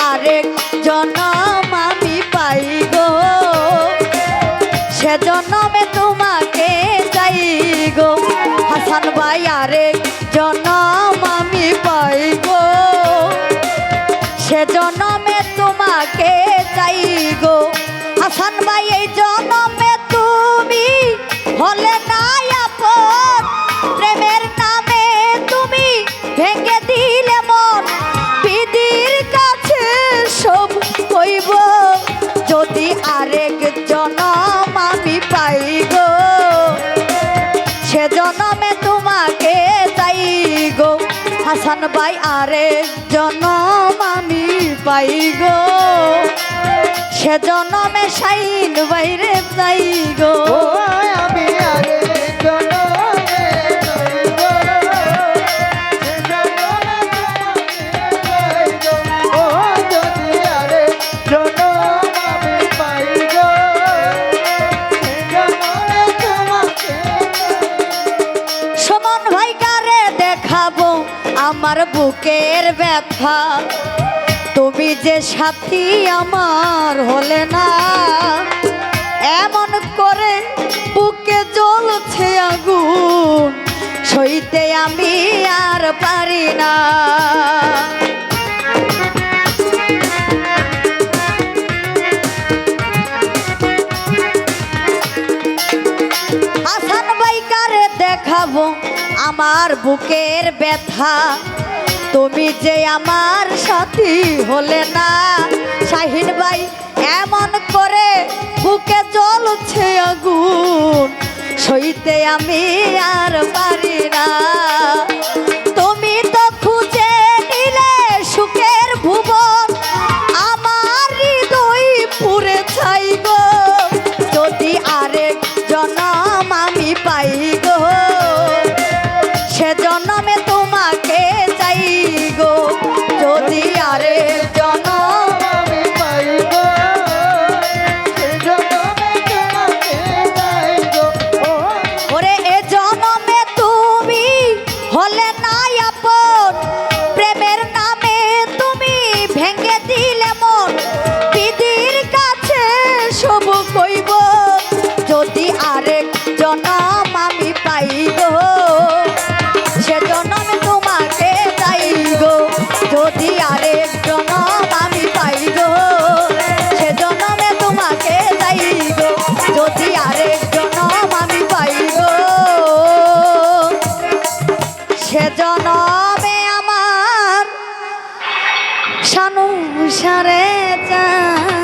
আরেক জনম আমি পাই গো, সে জনমে তোমাকে চাই গো। হাসান ভাই আরেক জনম আমি পাই গো, সে জনমে তোমাকে চাই গো। হাসান ভাই এই জনমে তুমি হলে না আপন, প্রেমের নামে তুমি ভেঙে দিলে মন। বিধির কাছে সব কইব, যদি আরেক জনম আমি পাই গো, সে জনমে তোমাকে চাই গো। হাসান ভাই আরেক জনম আমি পাই গো, সে জনমে শাইন বাইরে চাই গো। আমি আরেক জনমে চাই গো, সে জনমে তোমাকে চাই গো। ও যদি আরেক জনম আমি পাই গো, সে জনমে তোমাকে চাই। সুমন ভাই কারে দেখাবো আমার বুকের ব্যথা, তুমি যে সাথী আমার হলে না। এমন করে বুকে জ্বলছে আগুন, সইতে আমি আর পারি না। হাসান ভাই কারে দেখাবো আমার বুকের ব্যথা, তুমি যে আমার সাথী হলে না। শাহিন ভাই এমন করে বুকে জ্বলছে আগুন, সইতে আমি আর পারি না। তুমি তো খুঁজে নিলে সুখের ভুবন, আমার হৃদয় পুড়ে ছাই গো। যদি আরেক জনম আমি পাই গো, সে জনমে তোমাকে চাই গো। যদি আরেক জনম আমি পাই গো, সে জনমে তোমাকে চাই গো। ওরে এ জনমে তুমি হলে না আপন, প্রেমের নামে তুমি ভেঙে দিলে মন। বিধির কাছে সব কইব, যদি আরেক জনম আমি পাই গো, সে জনমে তোমাকে চাই গো। যদি আরেক জনম আমি পাই গো, সে জনমে তোমাকে চাই গো। যদি আরেক জনম আমি পাই গো, সে জনমে আমার সংসারে চাই।